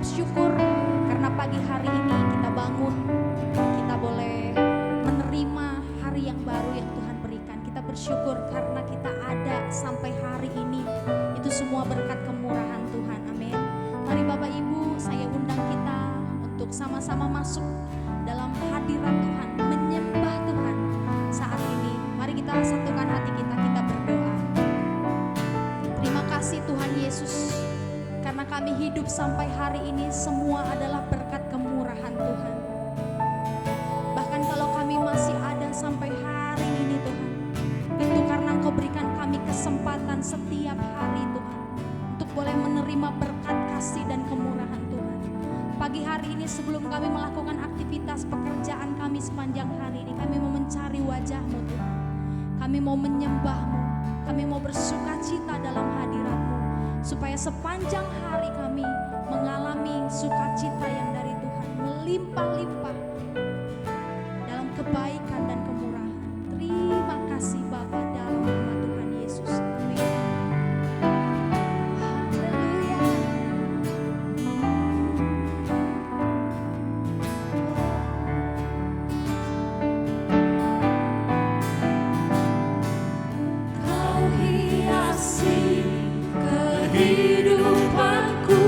bersyukur karena pagi hari ini kita bangun, kita boleh menerima hari yang baru yang Tuhan berikan. Kita bersyukur karena kita ada sampai hari ini. Itu semua berkat kemurahan Tuhan. Amin. Mari Bapak Ibu, saya undang kita untuk sama-sama masuk dalam hadirat Tuhan, menyembah Tuhan saat ini. Mari kita satukan hati kita, kita berdoa. Terima kasih Tuhan Yesus, karena kami hidup sampai hari ini semua adalah berkat kemurahan Tuhan. Bahkan kalau kami masih ada sampai hari ini Tuhan, itu karena Engkau berikan kami kesempatan setiap hari Tuhan, untuk boleh menerima berkat kasih dan kemurahan Tuhan. Pagi hari ini sebelum kami melakukan aktivitas pekerjaan kami sepanjang hari ini, kami mau mencari wajah-Mu Tuhan. Kami mau menyembah-Mu, kami mau bersukacita dalam hadirat-Mu, supaya sepanjang hari kami mengalami sukacita yang dari Tuhan melimpah-limpah dalam kebaikan dan kemurahan. Terima kasih Bapa, dalam nama Tuhan Yesus. Amin. Haleluya. Kau hiasi kehidupanku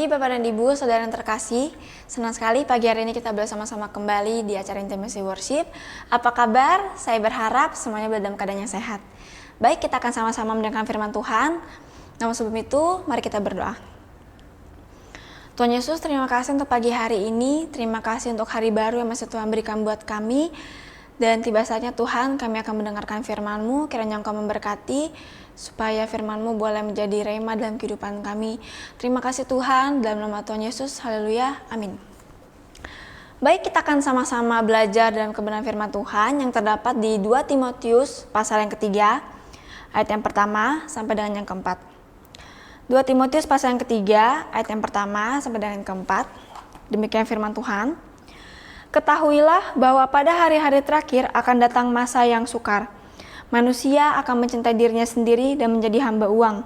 pagi Bapak dan Ibu, saudara yang terkasih. Senang sekali pagi hari ini kita bersama-sama kembali di acara Intimacy Worship. Apa kabar? Saya berharap semuanya dalam keadaan yang sehat. Baik, kita akan sama-sama mendengarkan firman Tuhan. Namun sebelum itu, mari kita berdoa. Tuhan Yesus, terima kasih untuk pagi hari ini. Terima kasih untuk hari baru yang masih Tuhan berikan buat kami. Dan tiba saatnya Tuhan, kami akan mendengarkan firman-Mu. Kiranya Engkau memberkati, supaya firman-Mu boleh menjadi rema dalam kehidupan kami. Terima kasih Tuhan, dalam nama Tuhan Yesus, haleluya, amin. Baik, kita akan sama-sama belajar dalam kebenaran firman Tuhan yang terdapat di 2 Timotius pasal yang ketiga, ayat yang pertama sampai dengan yang keempat. 2 Timotius pasal yang ketiga, ayat yang pertama sampai dengan yang keempat. Demikian firman Tuhan. Ketahuilah bahwa pada hari-hari terakhir akan datang masa yang sukar. Manusia akan mencintai dirinya sendiri dan menjadi hamba uang.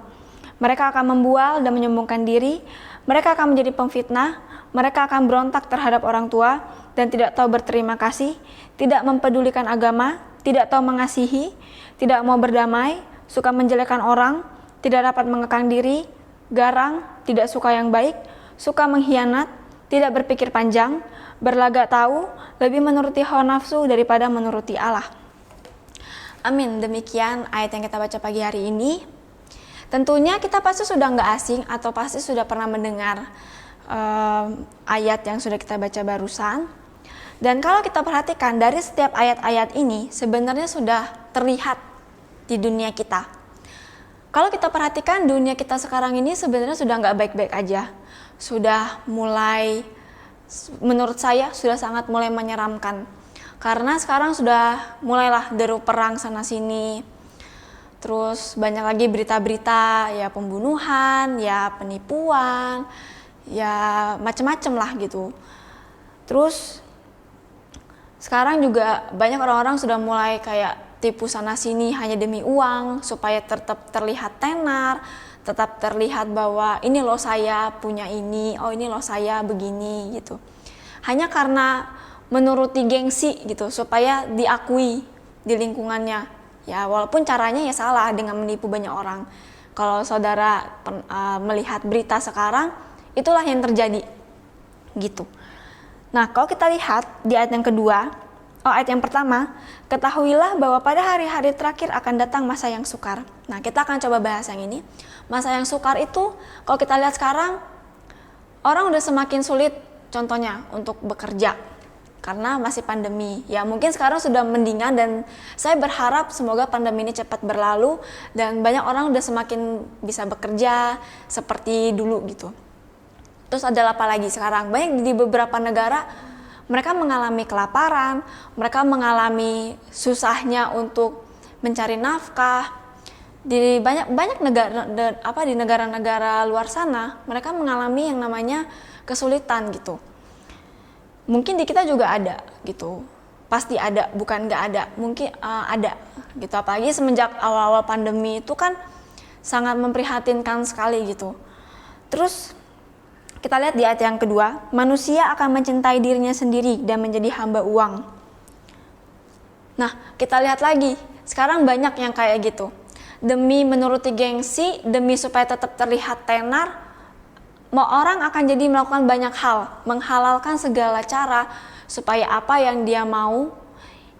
Mereka akan membual dan menyombongkan diri. Mereka akan menjadi pemfitnah. Mereka akan berontak terhadap orang tua dan tidak tahu berterima kasih, tidak mempedulikan agama, tidak tahu mengasihi, tidak mau berdamai, suka menjelekkan orang, tidak dapat mengekang diri, garang, tidak suka yang baik, suka mengkhianat, tidak berpikir panjang, berlagak tahu, lebih menuruti hawa nafsu daripada menuruti Allah. Amin. Demikian ayat yang kita baca pagi hari ini. Tentunya kita pasti sudah nggak asing atau pasti sudah pernah mendengar ayat yang sudah kita baca barusan. Dan kalau kita perhatikan dari setiap ayat-ayat ini sebenarnya sudah terlihat di dunia kita. Kalau kita perhatikan dunia kita sekarang ini sebenarnya sudah nggak baik-baik aja. Sudah mulai, menurut saya sudah sangat mulai menyeramkan. Karena sekarang sudah mulailah deru perang sana sini. Terus banyak lagi berita-berita ya pembunuhan, ya penipuan, ya macam-macam lah gitu. Terus sekarang juga banyak orang-orang sudah mulai kayak tipu sana sini hanya demi uang supaya tetap terlihat tenar, tetap terlihat bahwa ini loh saya punya ini, oh ini loh saya begini gitu. Hanya karena menuruti gengsi gitu supaya diakui di lingkungannya. Ya walaupun caranya ya salah dengan menipu banyak orang. Kalau saudara melihat berita sekarang, itulah yang terjadi gitu. Nah, kalau kita lihat di ayat yang kedua, ayat yang pertama, ketahuilah bahwa pada hari-hari terakhir akan datang masa yang sukar. Nah, kita akan coba bahas yang ini. Masa yang sukar itu, kalau kita lihat sekarang, orang udah semakin sulit contohnya untuk bekerja. Karena masih pandemi. Ya mungkin sekarang sudah mendingan dan saya berharap semoga pandemi ini cepat berlalu dan banyak orang udah semakin bisa bekerja seperti dulu gitu. Terus ada apa lagi sekarang? Banyak di beberapa negara mereka mengalami kelaparan, mereka mengalami susahnya untuk mencari nafkah. Di banyak negara di negara-negara luar sana, mereka mengalami yang namanya kesulitan gitu. Mungkin di kita juga ada gitu, pasti ada, bukan nggak ada, mungkin ada gitu. Apalagi semenjak awal-awal pandemi itu kan sangat memprihatinkan sekali gitu. Terus kita lihat di ayat yang kedua, manusia akan mencintai dirinya sendiri dan menjadi hamba uang. Nah, kita lihat lagi, sekarang banyak yang kayak gitu. Demi menuruti gengsi, demi supaya tetap terlihat tenar, orang akan jadi melakukan banyak hal, menghalalkan segala cara supaya apa yang dia mau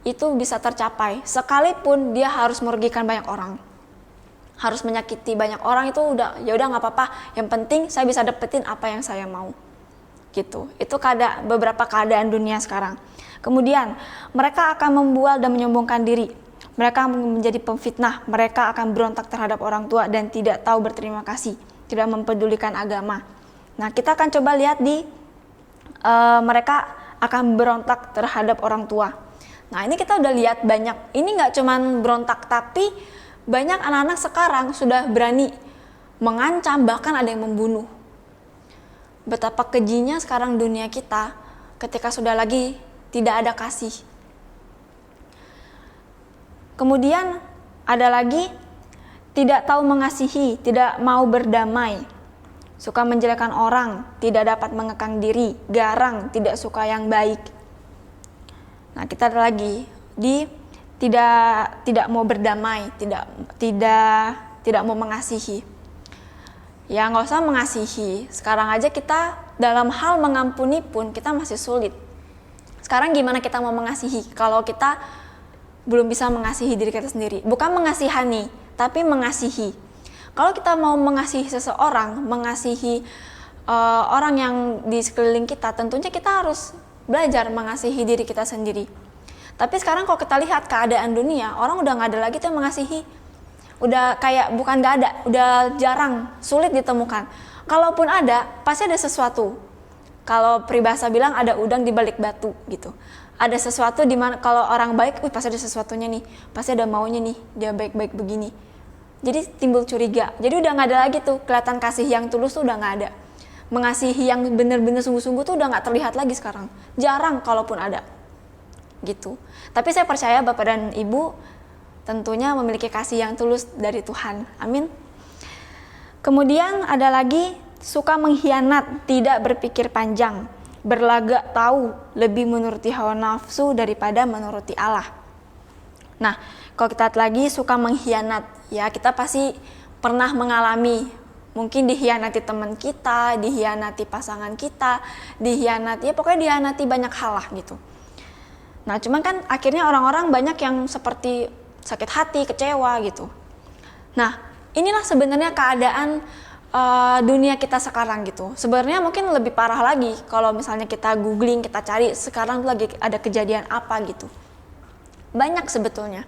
itu bisa tercapai. Sekalipun dia harus merugikan banyak orang, harus menyakiti banyak orang, itu udah nggak apa-apa. Yang penting saya bisa dapetin apa yang saya mau, gitu. Itu beberapa keadaan dunia sekarang. Kemudian mereka akan membual dan menyombongkan diri. Mereka menjadi pemfitnah. Mereka akan berontak terhadap orang tua dan tidak tahu berterima kasih, tidak mempedulikan agama. Nah, kita akan coba lihat di mereka akan berontak terhadap orang tua. Nah, ini kita udah lihat banyak. Ini nggak cuman berontak, tapi banyak anak-anak sekarang sudah berani mengancam, bahkan ada yang membunuh. Betapa kejinya sekarang dunia kita ketika sudah lagi tidak ada kasih. Kemudian ada lagi tidak tahu mengasihi, tidak mau berdamai, suka menjelekkan orang, tidak dapat mengekang diri, garang, tidak suka yang baik. Nah, kita ada lagi di tidak mau berdamai, tidak mau mengasihi. Ya nggak usah mengasihi. Sekarang aja kita dalam hal mengampuni pun kita masih sulit. Sekarang gimana kita mau mengasihi kalau kita belum bisa mengasihi diri kita sendiri? Bukan mengasihani, tapi mengasihi. Kalau kita mau mengasihi seseorang, mengasihi orang yang di sekeliling kita, tentunya kita harus belajar mengasihi diri kita sendiri. Tapi sekarang kalau kita lihat keadaan dunia, orang udah nggak ada lagi tuh yang mengasihi. Udah kayak bukan nggak ada, udah jarang, sulit ditemukan. Kalaupun ada, pasti ada sesuatu. Kalau peribahasa bilang ada udang di balik batu gitu. Ada sesuatu di mana kalau orang baik, pasti ada sesuatunya nih, pasti ada maunya nih, dia baik-baik begini. Jadi timbul curiga. Jadi udah nggak ada lagi tuh kelihatan kasih yang tulus tuh udah nggak ada. Mengasihi yang benar-benar sungguh-sungguh tuh udah nggak terlihat lagi sekarang. Jarang kalaupun ada. Gitu. Tapi saya percaya Bapak dan Ibu tentunya memiliki kasih yang tulus dari Tuhan. Amin. Kemudian ada lagi suka mengkhianat, tidak berpikir panjang, berlagak tahu, lebih menuruti hawa nafsu daripada menuruti Allah. Nah, kalau kita lihat lagi suka mengkhianat, ya kita pasti pernah mengalami. Mungkin dikhianati teman kita, dikhianati pasangan kita, dikhianati, ya pokoknya dikhianati banyak hal lah gitu. Nah cuman kan akhirnya orang-orang banyak yang seperti sakit hati, kecewa gitu. Nah inilah sebenarnya keadaan dunia kita sekarang gitu. Sebenarnya mungkin lebih parah lagi kalau misalnya kita googling, kita cari sekarang lagi ada kejadian apa gitu. Banyak sebetulnya.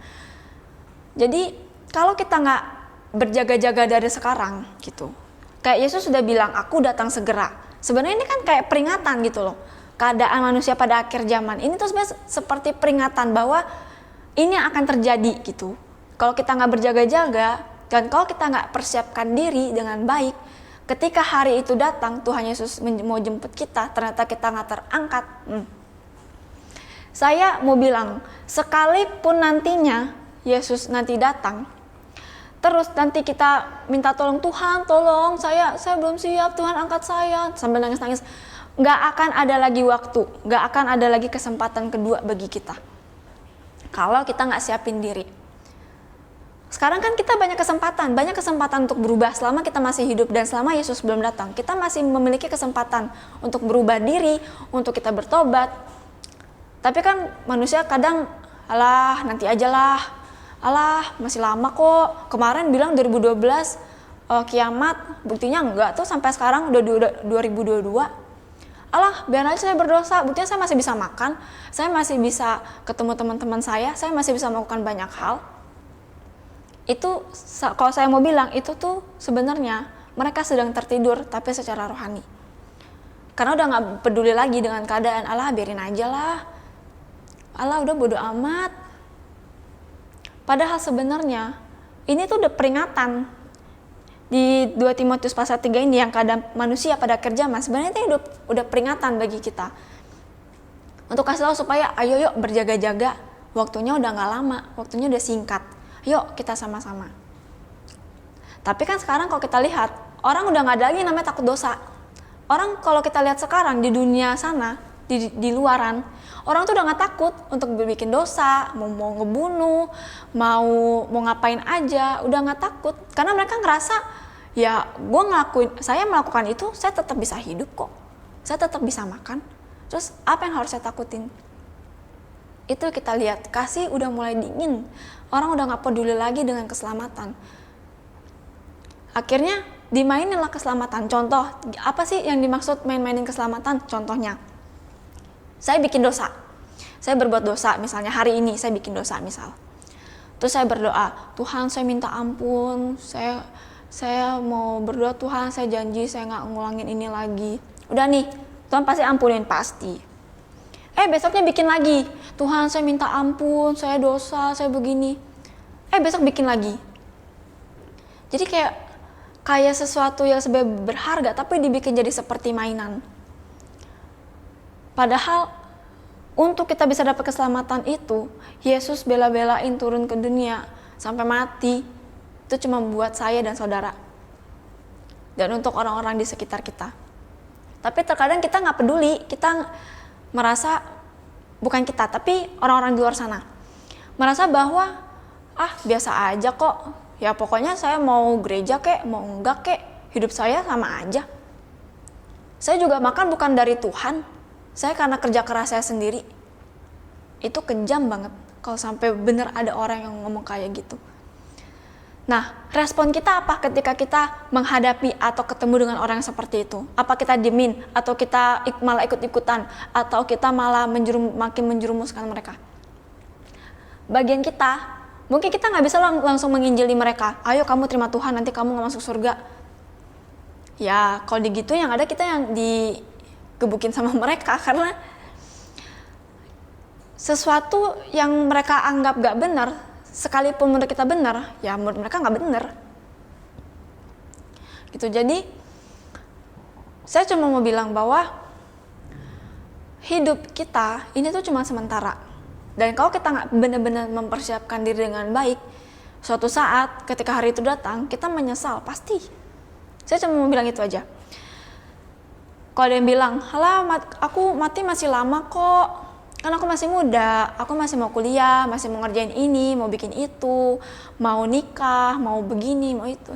Jadi kalau kita nggak berjaga-jaga dari sekarang gitu. Kayak Yesus sudah bilang, aku datang segera. Sebenarnya ini kan kayak peringatan gitu loh. Keadaan manusia pada akhir zaman. Ini tuh sebenarnya seperti peringatan bahwa ini akan terjadi gitu. Kalau kita nggak berjaga-jaga dan kalau kita nggak persiapkan diri dengan baik, ketika hari itu datang, Tuhan Yesus mau jemput kita, ternyata kita nggak terangkat. Saya mau bilang, sekalipun nantinya Yesus nanti datang, terus nanti kita minta tolong, Tuhan tolong saya belum siap, Tuhan angkat saya, sambil nangis-nangis, nggak akan ada lagi waktu, nggak akan ada lagi kesempatan kedua bagi kita kalau kita nggak siapin diri. Sekarang kan kita banyak kesempatan untuk berubah selama kita masih hidup dan selama Yesus belum datang. Kita masih memiliki kesempatan untuk berubah diri, untuk kita bertobat. Tapi kan manusia kadang, alah nanti aja lah, alah masih lama kok, kemarin bilang 2012 kiamat, buktinya enggak tuh sampai sekarang udah 2022. Alah biar aja saya berdosa, buktinya saya masih bisa makan, saya masih bisa ketemu teman-teman saya masih bisa melakukan banyak hal. Itu kalau saya mau bilang itu tuh sebenarnya mereka sedang tertidur tapi secara rohani. Karena udah gak peduli lagi dengan keadaan, alah biarin aja lah, alah udah bodo amat. Padahal sebenarnya ini tuh udah peringatan di 2 Timotius pasal 3 ini yang keadaan manusia pada akhir zaman. Sebenarnya itu udah peringatan bagi kita untuk kasih tahu supaya ayo yuk berjaga-jaga, waktunya udah nggak lama, waktunya udah singkat, yuk kita sama-sama. Tapi kan sekarang kalau kita lihat orang udah nggak ada lagi namanya takut dosa. Orang kalau kita lihat sekarang di dunia sana, di luaran, orang tuh udah gak takut untuk bikin dosa, mau ngebunuh, mau ngapain aja, udah gak takut. Karena mereka ngerasa, ya saya melakukan itu, saya tetap bisa hidup kok. Saya tetap bisa makan. Terus apa yang harus saya takutin? Itu kita lihat, kasih udah mulai dingin. Orang udah gak peduli lagi dengan keselamatan. Akhirnya dimaininlah keselamatan. Contoh, apa sih yang dimaksud main-mainin keselamatan? Contohnya, saya bikin dosa, saya berbuat dosa, misalnya hari ini saya bikin dosa misal. Terus saya berdoa, Tuhan saya minta ampun, saya mau berdoa, Tuhan saya janji saya gak ngulangin ini lagi. Udah nih, Tuhan pasti ampunin, pasti. Besoknya bikin lagi, Tuhan saya minta ampun, saya dosa, saya begini. Besok bikin lagi. Jadi kayak sesuatu yang sebenarnya berharga tapi dibikin jadi seperti mainan. Padahal untuk kita bisa dapat keselamatan itu, Yesus bela-belain turun ke dunia sampai mati. Itu cuma buat saya dan saudara. Dan untuk orang-orang di sekitar kita. Tapi terkadang kita nggak peduli, kita merasa, bukan kita, tapi orang-orang di luar sana. Merasa bahwa, biasa aja kok. Ya pokoknya saya mau gereja kek, mau enggak kek. hidup saya sama aja. Saya juga makan bukan dari Tuhan, saya karena kerja keras saya sendiri. Itu kejam banget kalau sampai benar ada orang yang ngomong kayak gitu. Nah, respon kita apa ketika kita menghadapi atau ketemu dengan orang yang seperti itu? Apa kita diemin, atau kita malah ikut-ikutan, atau kita malah makin menjerumuskan mereka? Bagian kita, mungkin kita nggak bisa langsung menginjili mereka. Ayo kamu terima Tuhan, nanti kamu nggak masuk surga. Ya, kalau gitu yang ada kita yang digebukin sama mereka, karena sesuatu yang mereka anggap nggak benar, sekalipun menurut kita benar, ya menurut mereka nggak benar. Gitu. Jadi saya cuma mau bilang bahwa hidup kita ini tuh cuma sementara. Dan kalau kita nggak benar-benar mempersiapkan diri dengan baik, suatu saat ketika hari itu datang, kita menyesal pasti. Saya cuma mau bilang itu aja. Kalau ada yang bilang, halah aku mati masih lama kok, kan aku masih muda, aku masih mau kuliah, masih mau ngerjain ini, mau bikin itu, mau nikah, mau begini, mau itu.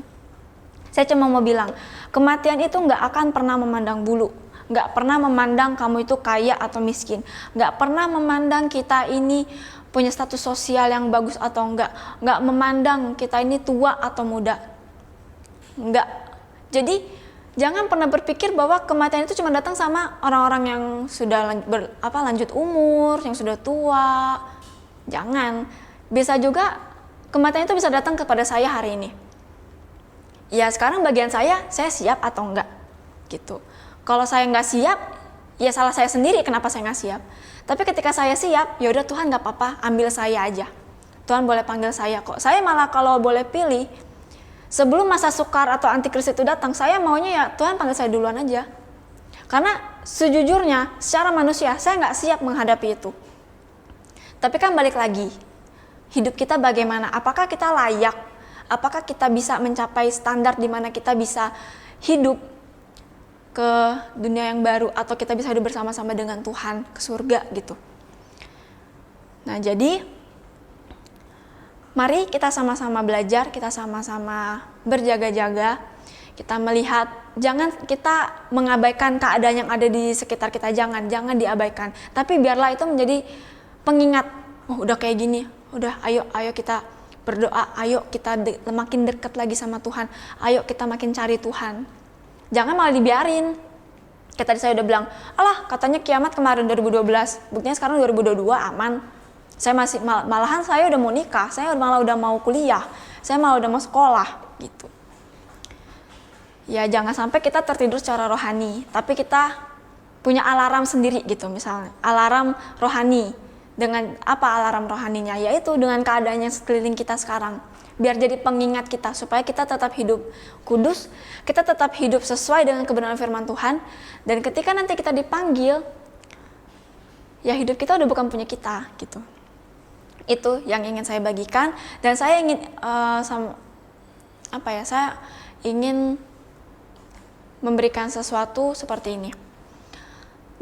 Saya cuma mau bilang, kematian itu nggak akan pernah memandang bulu, nggak pernah memandang kamu itu kaya atau miskin, nggak pernah memandang kita ini punya status sosial yang bagus atau nggak memandang kita ini tua atau muda, nggak. Jadi jangan pernah berpikir bahwa kematian itu cuma datang sama orang-orang yang sudah lanjut umur, yang sudah tua. Jangan. Bisa juga kematian itu bisa datang kepada saya hari ini. Ya sekarang bagian saya siap atau enggak gitu. Kalau saya nggak siap, ya salah saya sendiri kenapa saya nggak siap. Tapi ketika saya siap, ya udah Tuhan nggak apa-apa, ambil saya aja. Tuhan boleh panggil saya kok. Saya malah kalau boleh pilih, sebelum masa sukar atau antikristus itu datang, saya maunya ya Tuhan panggil saya duluan aja. Karena sejujurnya, secara manusia, saya nggak siap menghadapi itu. Tapi kan balik lagi, hidup kita bagaimana? Apakah kita layak? Apakah kita bisa mencapai standar di mana kita bisa hidup ke dunia yang baru, atau kita bisa hidup bersama-sama dengan Tuhan ke surga gitu. Nah jadi mari kita sama-sama belajar, kita sama-sama berjaga-jaga, kita melihat, jangan kita mengabaikan keadaan yang ada di sekitar kita, jangan diabaikan. Tapi biarlah itu menjadi pengingat, oh udah kayak gini, udah ayo kita berdoa, ayo kita makin dekat lagi sama Tuhan, ayo kita makin cari Tuhan. Jangan malah dibiarin. Kayak tadi saya udah bilang, alah katanya kiamat kemarin 2012, buktinya sekarang 2022 aman. Saya masih malahan saya udah mau nikah, saya malah udah mau kuliah, saya malah udah mau sekolah gitu. Ya jangan sampai kita tertidur secara rohani, tapi kita punya alarm sendiri gitu, misalnya alarm rohani. Dengan apa alarm rohaninya? Yaitu dengan keadaan yang sekeliling kita sekarang. Biar jadi pengingat kita supaya kita tetap hidup kudus, kita tetap hidup sesuai dengan kebenaran firman Tuhan, dan ketika nanti kita dipanggil, ya hidup kita udah bukan punya kita gitu. Itu yang ingin saya bagikan, dan saya ingin saya ingin memberikan sesuatu seperti ini.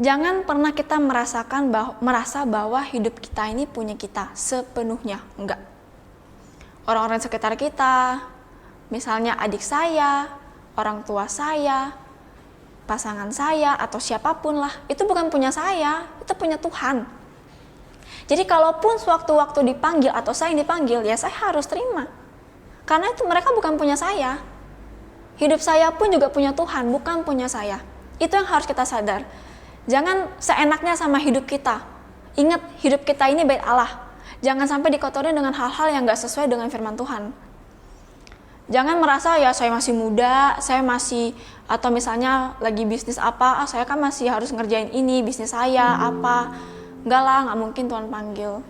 Jangan pernah kita merasa bahwa hidup kita ini punya kita sepenuhnya, enggak. Orang-orang sekitar kita, misalnya adik saya, orang tua saya, pasangan saya, atau siapapun lah, itu bukan punya saya, itu punya Tuhan. Jadi kalaupun sewaktu-waktu dipanggil atau saya yang dipanggil, ya saya harus terima. Karena itu mereka bukan punya saya. Hidup saya pun juga punya Tuhan, bukan punya saya. Itu yang harus kita sadar. Jangan seenaknya sama hidup kita. Ingat, hidup kita ini bait Allah. Jangan sampai dikotori dengan hal-hal yang gak sesuai dengan firman Tuhan. Jangan merasa ya saya masih muda, saya masih, atau misalnya lagi bisnis apa, saya kan masih harus ngerjain ini, bisnis saya apa. Enggak lah, gak mungkin Tuhan panggil.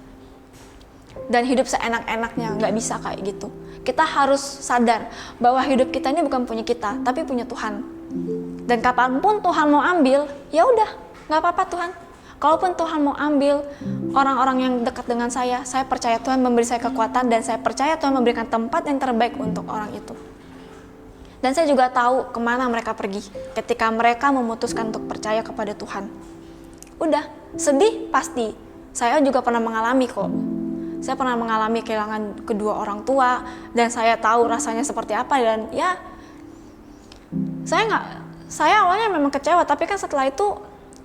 Dan hidup seenak-enaknya, gak bisa kayak gitu. Kita harus sadar bahwa hidup kita ini bukan punya kita, tapi punya Tuhan. Dan kapanpun Tuhan mau ambil, ya udah, gak apa-apa Tuhan. Kalaupun Tuhan mau ambil orang-orang yang dekat dengan saya percaya Tuhan memberi saya kekuatan, dan saya percaya Tuhan memberikan tempat yang terbaik untuk orang itu. Dan saya juga tahu kemana mereka pergi ketika mereka memutuskan untuk percaya kepada Tuhan. Udah, sedih pasti. Saya juga pernah mengalami kok. Saya pernah mengalami kehilangan kedua orang tua, dan saya tahu rasanya seperti apa, dan ya Saya awalnya memang kecewa, tapi kan setelah itu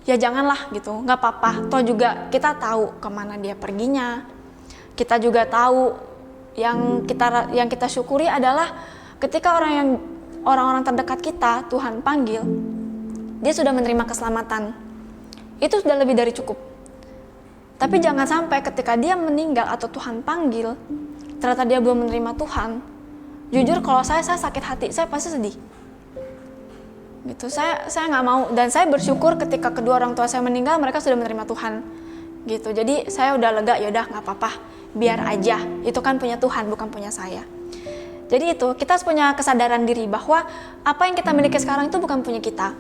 ya janganlah gitu, nggak apa-apa. Toh juga kita tahu kemana dia perginya. Kita juga tahu yang kita syukuri adalah ketika orang-orang terdekat kita Tuhan panggil, dia sudah menerima keselamatan. Itu sudah lebih dari cukup. Tapi jangan sampai ketika dia meninggal atau Tuhan panggil, ternyata dia belum menerima Tuhan. Jujur kalau saya sakit hati, saya pasti sedih. Gitu, saya nggak mau, dan saya bersyukur ketika kedua orang tua saya meninggal, mereka sudah menerima Tuhan. Gitu, jadi saya udah lega, yaudah nggak apa-apa, biar aja. Itu kan punya Tuhan, bukan punya saya. Jadi itu, kita harus punya kesadaran diri bahwa apa yang kita miliki sekarang itu bukan punya kita.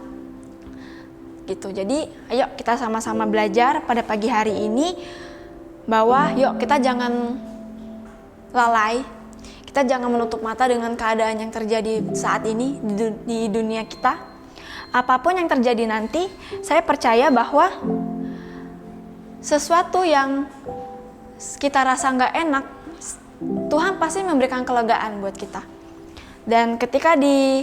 Gitu, jadi ayo kita sama-sama belajar pada pagi hari ini bahwa yuk kita jangan lalai, kita jangan menutup mata dengan keadaan yang terjadi saat ini di dunia kita. Apapun yang terjadi nanti, saya percaya bahwa sesuatu yang kita rasa nggak enak, Tuhan pasti memberikan kelegaan buat kita. Dan ketika di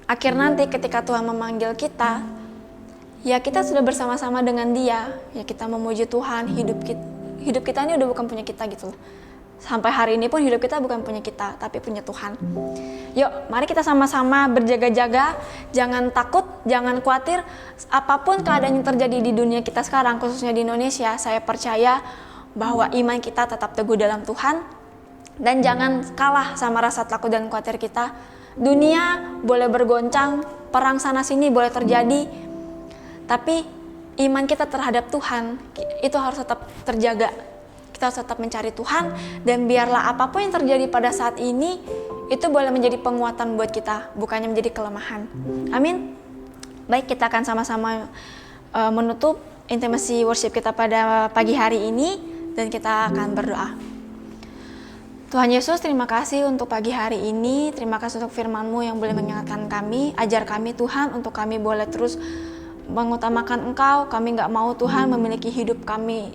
akhir nanti, ketika Tuhan memanggil kita, ya kita sudah bersama-sama dengan Dia. Ya kita memuji Tuhan, hidup kita ini udah bukan punya kita gitu loh. Sampai hari ini pun hidup kita bukan punya kita, tapi punya Tuhan. Yuk, mari kita sama-sama berjaga-jaga, jangan takut, jangan khawatir. Apapun keadaan yang terjadi di dunia kita sekarang, khususnya di Indonesia, saya percaya bahwa iman kita tetap teguh dalam Tuhan. Dan jangan kalah sama rasa takut dan khawatir kita. Dunia boleh bergoncang, perang sana-sini boleh terjadi, tapi iman kita terhadap Tuhan, itu harus tetap terjaga. Kita harus tetap mencari Tuhan, dan biarlah apapun yang terjadi pada saat ini itu boleh menjadi penguatan buat kita, bukannya menjadi kelemahan. Amin. Baik, kita akan sama-sama menutup intimacy worship kita pada pagi hari ini, dan kita akan berdoa. Tuhan Yesus, terima kasih untuk pagi hari ini. Terima kasih untuk firman-Mu yang boleh mengingatkan kami. Ajar kami Tuhan untuk kami boleh terus mengutamakan Engkau. Kami gak mau Tuhan memiliki hidup kami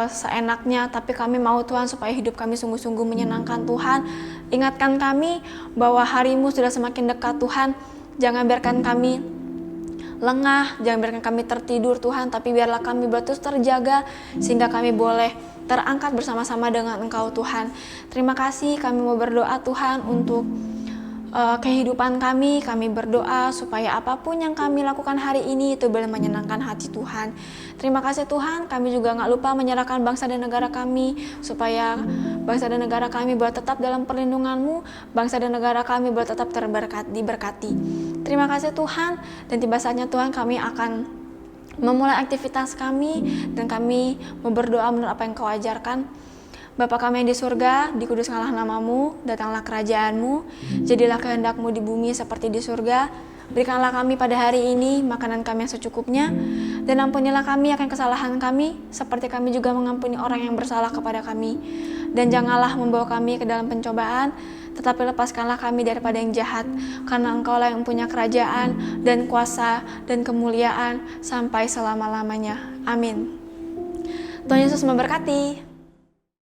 seenaknya, tapi kami mau Tuhan supaya hidup kami sungguh-sungguh menyenangkan Tuhan. Ingatkan kami bahwa hari-Mu sudah semakin dekat Tuhan. Jangan biarkan kami lengah, jangan biarkan kami tertidur Tuhan, tapi biarlah kami terus terjaga sehingga kami boleh terangkat bersama-sama dengan Engkau Tuhan. Terima kasih, kami mau berdoa Tuhan untuk kehidupan kami berdoa supaya apapun yang kami lakukan hari ini itu boleh menyenangkan hati Tuhan. Terima kasih Tuhan, kami juga gak lupa menyerahkan bangsa dan negara kami, supaya bangsa dan negara kami boleh tetap dalam perlindungan-Mu, bangsa dan negara kami boleh tetap diberkati. Terima kasih Tuhan, dan tiba saatnya Tuhan kami akan memulai aktivitas kami, dan kami mau berdoa menurut apa yang Kau ajarkan. Bapa kami yang di surga, dikuduskanlah nama-Mu, datanglah kerajaan-Mu, jadilah kehendak-Mu di bumi seperti di surga. Berikanlah kami pada hari ini makanan kami yang secukupnya, dan ampunilah kami akan kesalahan kami, seperti kami juga mengampuni orang yang bersalah kepada kami. Dan janganlah membawa kami ke dalam pencobaan, tetapi lepaskanlah kami daripada yang jahat, karena Engkau-lah yang punya kerajaan, dan kuasa, dan kemuliaan, sampai selama-lamanya. Amin. Tuhan Yesus memberkati.